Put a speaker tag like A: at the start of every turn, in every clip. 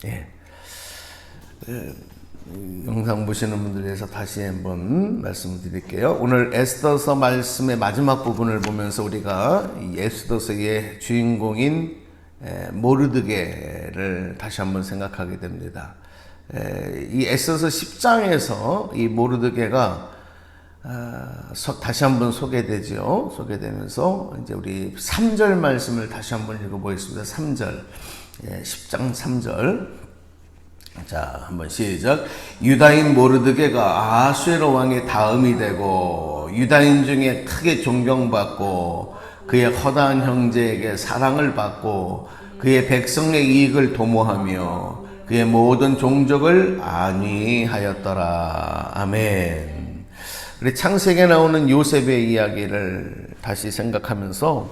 A: 예. 영상 보시는 분들 위해서 다시 한번 말씀을 드릴게요. 오늘 에스더서 말씀의 마지막 부분을 보면서 우리가 이 에스더서의 주인공인 모르드게를 다시 한번 생각하게 됩니다. 이 에스더서 10장에서 이 모르드게가 다시 한번 소개되죠. 소개되면서 이제 우리 3절 말씀을 다시 한번 읽어보겠습니다. 3절, 10장 3절. 자, 한번 시작. 유다인 모르드게가 아수에로 왕의 다음이 되고 유다인 중에 크게 존경받고 그의 허다한 형제에게 사랑을 받고 그의 백성의 이익을 도모하며 그의 모든 종족을 안위하였더라. 아멘. 우리 창세기에 나오는 요셉의 이야기를 다시 생각하면서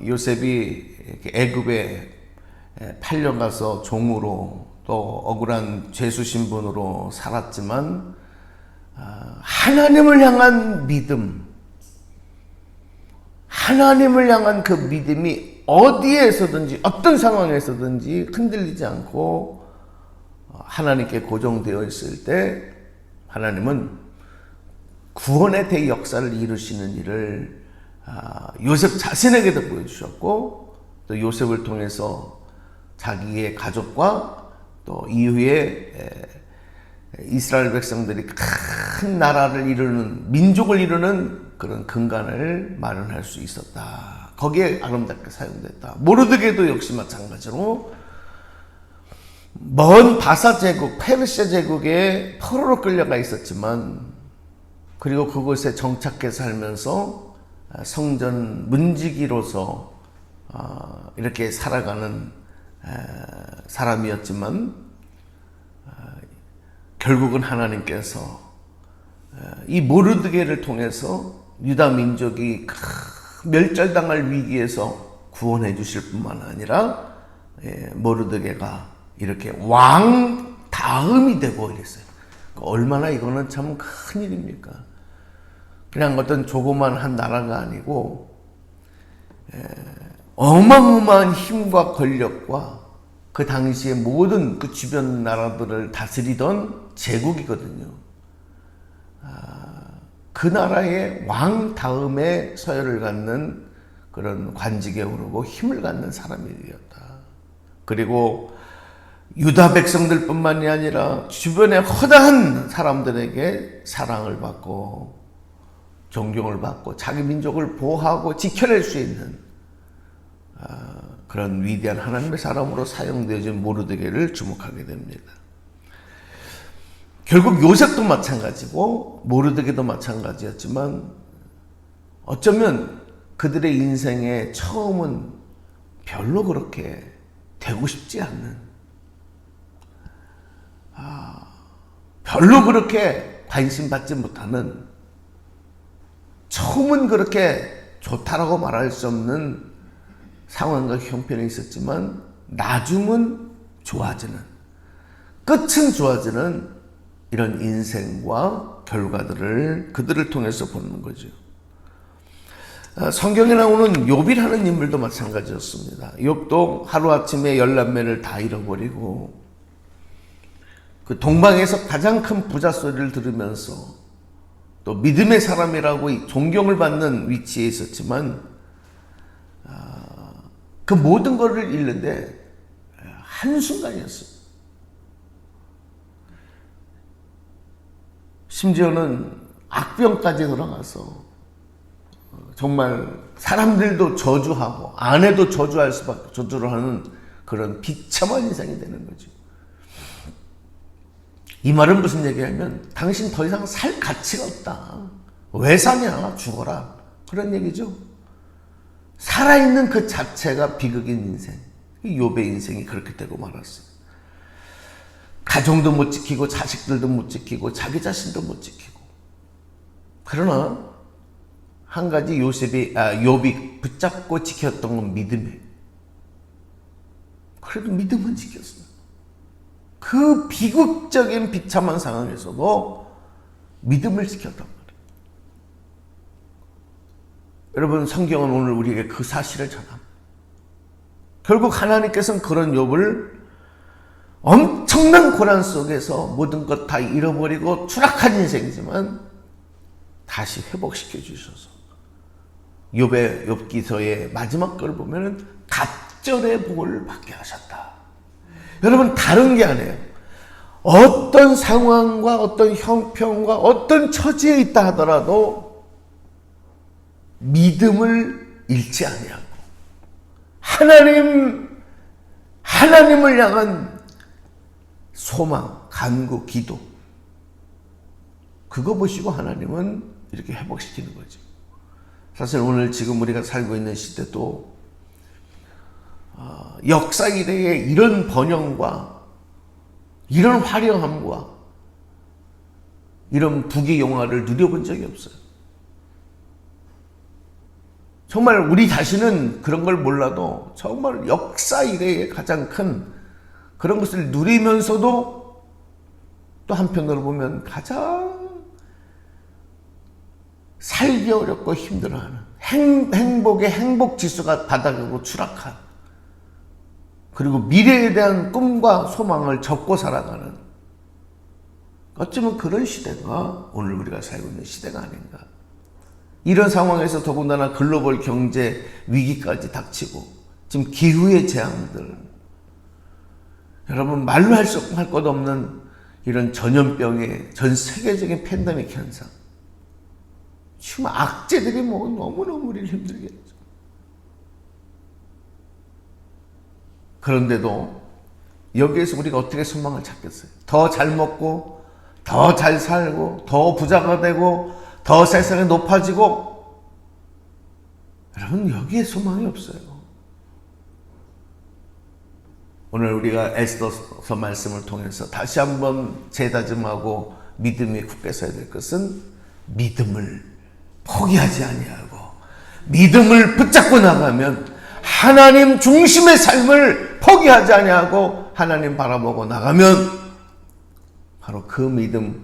A: 요셉이 애굽에 팔려가서 종으로 또 억울한 죄수 신분으로 살았지만 하나님을 향한 믿음, 하나님을 향한 그 믿음이 어디에서든지 어떤 상황에서든지 흔들리지 않고 하나님께 고정되어 있을 때 하나님은 구원의 대역사를 이루시는 일을 요셉 자신에게도 보여주셨고 또 요셉을 통해서 자기의 가족과 또 이후에 이스라엘 백성들이 큰 나라를 이루는, 민족을 이루는 그런 근간을 마련할 수 있었다. 거기에 아름답게 사용됐다. 모르드게도 역시 마찬가지로 먼 바사 제국, 페르시아 제국에 포로로 끌려가 있었지만 그리고 그곳에 정착해 살면서 성전 문지기로서 이렇게 살아가는 사람이었지만 결국은 하나님께서 이 모르드게를 통해서 유다 민족이 멸절당할 위기에서 구원해 주실 뿐만 아니라 모르드게가 이렇게 왕 다음이 되고 이랬어요. 얼마나 이거는 참 큰일입니까? 그냥 어떤 조그만 한 나라가 아니고 어마어마한 힘과 권력과 그 당시에 모든 그 주변 나라들을 다스리던 제국이거든요. 그 나라의 왕 다음에 서열을 갖는 그런 관직에 오르고 힘을 갖는 사람이었다. 그리고 유다 백성들 뿐만이 아니라 주변의 허다한 사람들에게 사랑을 받고 존경을 받고 자기 민족을 보호하고 지켜낼 수 있는 그런 위대한 하나님의 사람으로 사용되어진 모르드게를 주목하게 됩니다. 결국 요셉도 마찬가지고 모르드게도 마찬가지였지만 어쩌면 그들의 인생의 처음은 별로 그렇게 되고 싶지 않는, 별로 그렇게 관심받지 못하는, 처음은 그렇게 좋다라고 말할 수 없는 상황과 형편에 있었지만 나중은 좋아지는, 끝은 좋아지는 이런 인생과 결과들을 그들을 통해서 보는 거죠. 성경에 나오는 욥이라는 인물도 마찬가지였습니다. 욥도 하루아침에 10남매를 다 잃어버리고 그 동방에서 가장 큰 부자 소리를 들으면서 또 믿음의 사람이라고 존경을 받는 위치에 있었지만 그 모든 것을 잃는데 한순간이었어요. 심지어는 악병까지 들어가서 정말 사람들도 저주하고 아내도 저주할 수밖에, 저주를 하는 그런 비참한 인생이 되는 거죠. 이 말은 무슨 얘기냐면 당신 더 이상 살 가치가 없다. 왜 사냐? 죽어라. 그런 얘기죠. 살아있는 그 자체가 비극인 인생. 욥의 인생이 그렇게 되고 말았어요. 가정도 못 지키고 자식들도 못 지키고 자기 자신도 못 지키고. 그러나 한 가지 욥이 붙잡고 지켰던 건 믿음이에요. 그래도 믿음은 지켰어요. 그 비극적인 비참한 상황에서도 믿음을 지켰단 말이에요. 여러분, 성경은 오늘 우리에게 그 사실을 전합니다. 결국 하나님께서는 그런 욥을 엄청난 고난 속에서 모든 것 다 잃어버리고 추락한 인생이지만 다시 회복시켜 주셔서 욥의 욥기서의 마지막 걸 보면은 갑절의 복을 받게 하셨다. 여러분, 다른 게 아니에요. 어떤 상황과 어떤 형편과 어떤 처지에 있다 하더라도 믿음을 잃지 아니하고 하나님을 향한 소망, 간구, 기도, 그거 보시고 하나님은 이렇게 회복시키는 거죠. 사실 오늘 지금 우리가 살고 있는 시대도 역사 이래에 이런 번영과 이런 화려함과 이런 부귀영화를 누려본 적이 없어요. 정말 우리 자신은 그런 걸 몰라도 정말 역사 이래에 가장 큰 그런 것을 누리면서도 또 한편으로 보면 가장 살기 어렵고 힘들어하는 행복의 행복 지수가 바닥으로 추락한, 그리고 미래에 대한 꿈과 소망을 접고 살아가는, 어쩌면 그런 시대가 오늘 우리가 살고 있는 시대가 아닌가. 이런 상황에서 더군다나 글로벌 경제 위기까지 닥치고 지금 기후의 재앙들, 여러분 말로 할 것 없는 이런 전염병의 전 세계적인 팬데믹 현상, 지금 악재들이 뭐 너무너무 우리를 힘들게 하죠. 그런데도 여기에서 우리가 어떻게 소망을 찾겠어요? 더 잘 먹고, 더 잘 살고, 더 부자가 되고, 더 세상에 높아지고, 여러분 여기에 소망이 없어요. 오늘 우리가 에스더서 말씀을 통해서 다시 한번 재다짐하고 믿음이 굳게 서야 될 것은 믿음을 포기하지 아니하고 믿음을 붙잡고 나가면, 하나님 중심의 삶을 포기하지 아니하고 하나님 바라보고 나가면 바로 그 믿음,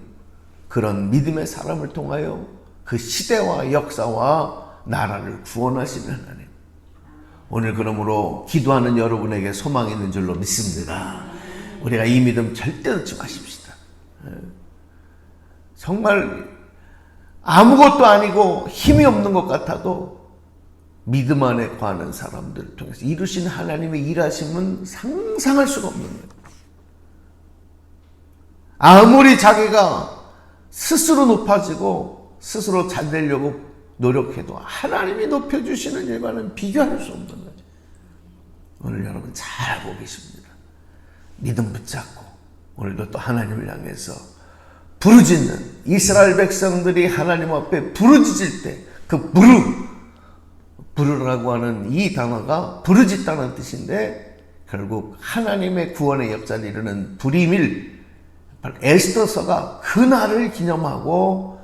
A: 그런 믿음의 사람을 통하여 그 시대와 역사와 나라를 구원하시는 하나님. 오늘 그러므로 기도하는 여러분에게 소망이 있는 줄로 믿습니다. 우리가 이 믿음 절대 놓지 마십시다. 정말 아무것도 아니고 힘이 없는 것 같아도 믿음 안에 거하는 사람들을 통해서 이루신 하나님의 일하심은 상상할 수가 없는 거예요. 아무리 자기가 스스로 높아지고 스스로 잘 되려고 노력해도 하나님이 높여주시는 일과는 비교할 수 없는 거죠. 오늘 여러분 잘 알고 계십니다. 믿음 붙잡고 오늘도 또 하나님을 향해서 부르짖는 이스라엘 백성들이 하나님 앞에 부르짖을 때 그 부르라고 하는 이 단어가 부르짖다는 뜻인데, 결국 하나님의 구원의 역사를 이루는 불임일 에스더서가 그날을 기념하고,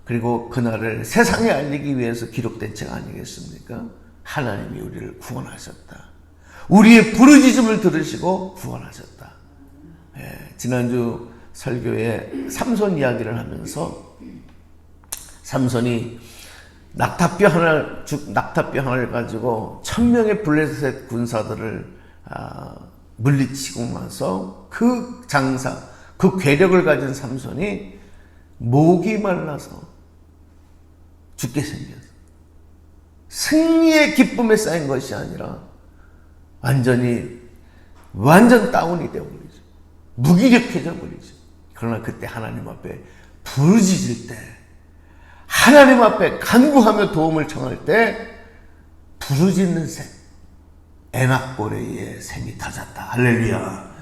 A: 그리고 그날을 세상에 알리기 위해서 기록된 책 아니겠습니까? 하나님이 우리를 구원하셨다. 우리의 부르짖음을 들으시고 구원하셨다. 지난주 설교에 삼손 이야기를 하면서 삼손이 낙타뼈 하나를 가지고 1000명의 블레셋 군사들을 물리치고 나서 그 장사, 그 괴력을 가진 삼손이 목이 말라서 죽게 생겼어요. 승리의 기쁨에 쌓인 것이 아니라 완전 다운이 되어버리죠. 무기력해져 버리죠. 그러나 그때 하나님 앞에 부르짖을 때, 하나님 앞에 간구하며 도움을 청할 때 부르짖는 샘, 에낙고레의 샘이 터졌다. 할렐루야.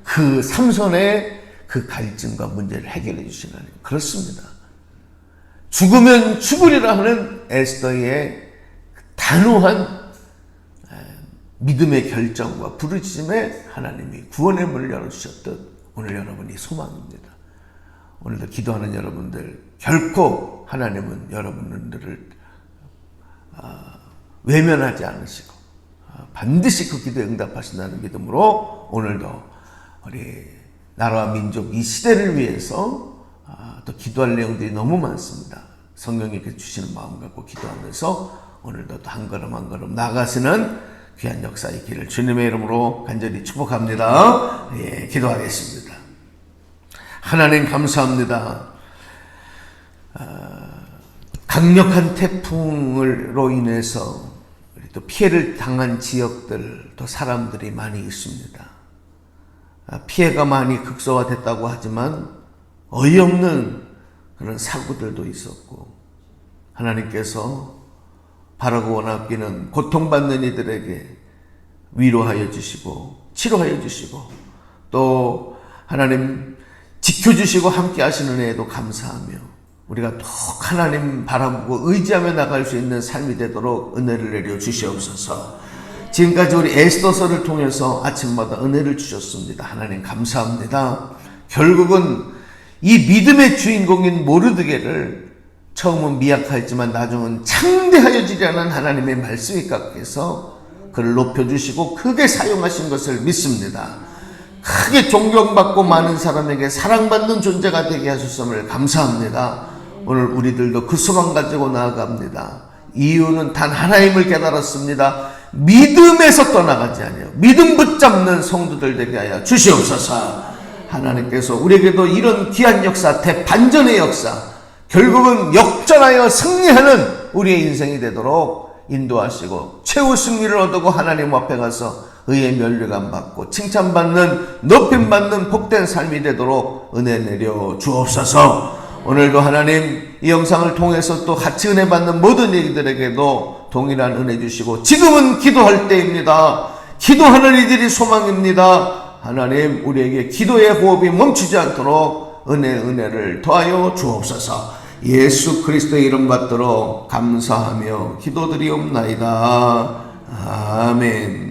A: 그 삼손의 그 갈증과 문제를 해결해 주시는 하나님. 그렇습니다. 죽으면 죽으리라 하는 에스더의 단호한 믿음의 결정과 부르짖음에 하나님이 구원의 문을 열어주셨듯 오늘 여러분이 소망입니다. 오늘도 기도하는 여러분들, 결코 하나님은 여러분들을 외면하지 않으시고 반드시 그 기도에 응답하신다는 믿음으로 오늘도 우리 나라와 민족, 이 시대를 위해서 또 기도할 내용들이 너무 많습니다. 성령님께 주시는 마음 갖고 기도하면서 오늘도 또 한 걸음 한 걸음 나아가시는 귀한 역사 있기를 주님의 이름으로 간절히 축복합니다. 예, 기도하겠습니다. 하나님 감사합니다. 강력한 태풍으로 인해서 또 피해를 당한 지역들, 또 사람들이 많이 있습니다. 피해가 많이 극소화됐다고 하지만 어이없는 그런 사고들도 있었고, 하나님께서 바라고 원하기는 고통받는 이들에게 위로하여 주시고 치료하여 주시고, 또 하나님 지켜주시고 함께 하시는 애에도 감사하며, 우리가 더 하나님 바라보고 의지하며 나갈 수 있는 삶이 되도록 은혜를 내려 주시옵소서. 지금까지 우리 에스더서를 통해서 아침마다 은혜를 주셨습니다. 하나님 감사합니다. 결국은 이 믿음의 주인공인 모르드게를 처음은 미약하였지만 나중은 창대하여 지려는 하나님의 말씀이 깎여서 그를 높여주시고 크게 사용하신 것을 믿습니다. 크게 존경받고 많은 사람에게 사랑받는 존재가 되게 하셨음을 감사합니다. 오늘 우리들도 그 소망 가지고 나아갑니다. 이유는 단 하나임을 깨달았습니다. 믿음에서 떠나가지 아니하여 믿음 붙잡는 성도들 되게 하여 주시옵소서. 하나님께서 우리에게도 이런 귀한 역사, 대반전의 역사, 결국은 역전하여 승리하는 우리의 인생이 되도록 인도하시고 최후 승리를 얻고 하나님 앞에 가서 의의 면류관 받고 칭찬받는, 높임받는 복된 삶이 되도록 은혜 내려 주옵소서. 오늘도 하나님 이 영상을 통해서 또 같이 은혜 받는 모든 이들에게도 동일한 은혜 주시고, 지금은 기도할 때입니다. 기도하는 이들이 소망입니다. 하나님 우리에게 기도의 호흡이 멈추지 않도록 은혜를 더하여 주옵소서. 예수 그리스도의 이름 받도록 감사하며 기도드리옵나이다. 아멘.